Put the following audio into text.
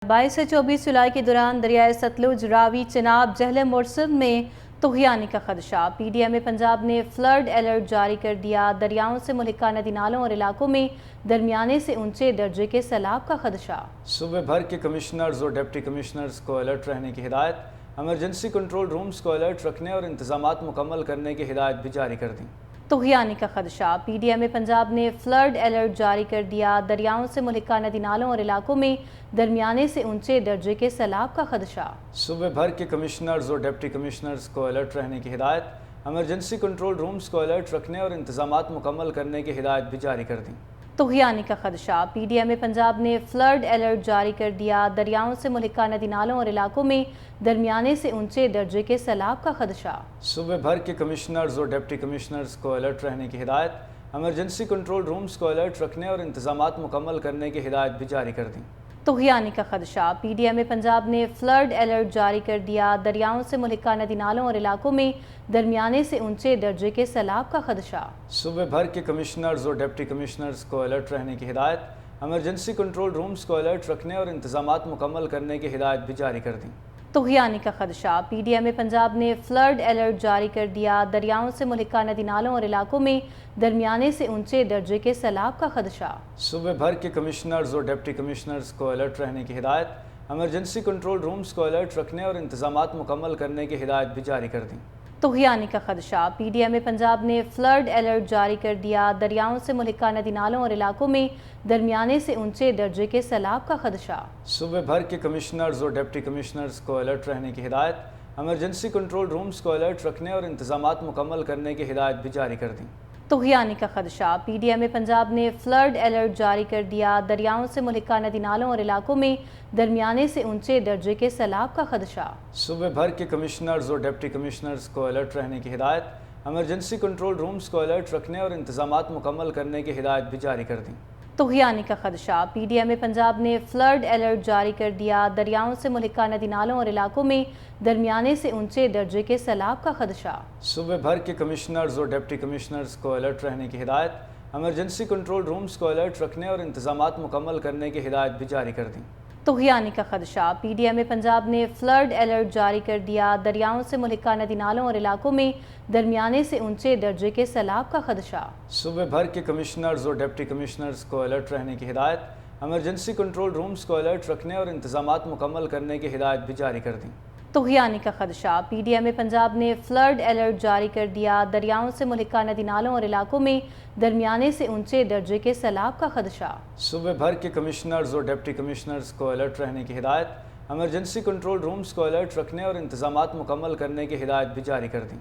22 سے 24 جولائی کے دوران دریائے ستلج، راوی، چناب، جہلم اور سندھ میں طغیانی کا خدشہ۔ پی ڈی ایم پنجاب نے فلڈ الرٹ جاری کر دیا۔ دریاؤں سے ملحقہ ندی نالوں اور علاقوں میں درمیانے سے اونچے درجے کے سیلاب کا خدشہ۔ صوبے بھر کے کمشنرز اور ڈپٹی کمشنرز کو الرٹ رہنے کی ہدایت۔ ایمرجنسی کنٹرول رومز کو الرٹ رکھنے اور انتظامات مکمل کرنے کی ہدایت بھی جاری کر دی۔ طغیانی کا خدشہ۔ پی ڈی ایم پنجاب نے فلڈ الرٹ جاری کر دیا۔ دریاؤں سے ملحقہ ندی نالوں اور علاقوں میں درمیانے سے اونچے درجے کے سیلاب کا خدشہ۔ صوبے بھر کے کمشنرز اور ڈپٹی کمشنرز کو الرٹ رہنے کی ہدایت۔ ایمرجنسی کنٹرول رومز کو الرٹ رکھنے اور انتظامات مکمل کرنے کی ہدایت بھی جاری کر دی۔ طغیانی کا خدشہ۔ پی ڈی ایم پنجاب نے فلڈ الرٹ جاری کر دیا۔ دریاؤں سے ملحقہ ندی نالوں اور علاقوں میں درمیانے سے اونچے درجے کے سیلاب کا خدشہ۔ صوبے بھر کے کمشنرز اور ڈپٹی کمشنرز کو الرٹ رہنے کی ہدایت۔ ایمرجنسی کنٹرول رومز کو الرٹ رکھنے اور انتظامات مکمل کرنے کی ہدایت بھی جاری کر دی۔ طغیانی کا خدشہ۔ پی ڈی ایم پنجاب نے فلڈ الرٹ جاری کر دیا۔ دریاؤں سے ملحقہ ندی نالوں اور علاقوں میں درمیانے سے اونچے درجے کے سیلاب کا خدشہ۔ صوبے بھر کے کمشنرز اور ڈپٹی کمشنرز کو الرٹ رہنے کی ہدایت۔ ایمرجنسی کنٹرول رومز کو الرٹ رکھنے اور انتظامات مکمل کرنے کی ہدایت بھی جاری کر دی۔ طغیانی کا خدشہ۔ پی ڈی ایم پنجاب نے فلڈ الرٹ جاری کر دیا۔ دریاؤں سے ملحقہ ندی نالوں اور علاقوں میں درمیانے سے اونچے درجے کے سیلاب کا خدشہ۔ صوبے بھر کے کمشنرز اور ڈپٹی کمشنرز کو الرٹ رہنے کی ہدایت۔ ایمرجنسی کنٹرول رومز کو الرٹ رکھنے اور انتظامات مکمل کرنے کی ہدایت بھی جاری کر دی۔ طغیانی کا خدشہ۔ پی ڈی ایم پنجاب نے فلڈ الرٹ جاری کر دیا۔ دریاؤں سے ملحقہ ندی نالوں اور علاقوں میں درمیانے سے اونچے درجے کے سیلاب کا خدشہ۔ صوبے بھر کے کمشنرز اور ڈپٹی کمشنرز کو الرٹ رہنے کی ہدایت۔ ایمرجنسی کنٹرول رومز کو الرٹ رکھنے اور انتظامات مکمل کرنے کی ہدایت بھی جاری کر دی۔ طغیانی کا خدشہ۔ پی ڈی ایم پنجاب نے فلڈ الرٹ جاری کر دیا۔ دریاؤں سے ملحقہ ندی نالوں اور علاقوں میں درمیانے سے اونچے درجے کے سیلاب کا خدشہ۔ صوبے بھر کے کمشنرز اور ڈپٹی کمشنرز کو الرٹ رہنے کی ہدایت۔ ایمرجنسی کنٹرول رومز کو الرٹ رکھنے اور انتظامات مکمل کرنے کی ہدایت بھی جاری کر دی۔ طغیانی کا خدشہ۔ پی ڈی ایم پنجاب نے فلڈ الرٹ جاری کر دیا۔ دریاؤں سے ملحقہ ندی نالوں اور علاقوں میں درمیانے سے اونچے درجے کے سیلاب کا خدشہ۔ صوبے بھر کے کمشنرز اور ڈپٹی کمشنرز کو الرٹ رہنے کی ہدایت۔ ایمرجنسی کنٹرول رومز کو الرٹ رکھنے اور انتظامات مکمل کرنے کی ہدایت بھی جاری کر دی۔ طغیانی کا خدشہ۔ پی ڈی ایم پنجاب نے فلڈ الرٹ جاری کر دیا۔ دریاؤں سے ملحقہ ندی نالوں اور علاقوں میں درمیانے سے اونچے درجے کے سیلاب کا خدشہ۔ صوبے بھر کے کمشنرز اور ڈپٹی کمشنرز کو الرٹ رہنے کی ہدایت۔ ایمرجنسی کنٹرول رومز کو الرٹ رکھنے اور انتظامات مکمل کرنے کی ہدایت بھی جاری کر دی۔ طغیانی کا خدشہ۔ پی ڈی ایم پنجاب نے فلڈ الرٹ جاری کر دیا۔ دریاؤں سے ملحقہ ندی نالوں اور علاقوں میں درمیانے سے اونچے درجے کے سیلاب کا خدشہ۔ صوبے بھر کے کمشنرز اور ڈپٹی کمشنرز کو الرٹ رہنے کی ہدایت۔ ایمرجنسی کنٹرول رومز کو الرٹ رکھنے اور انتظامات مکمل کرنے کی ہدایت بھی جاری کر دی۔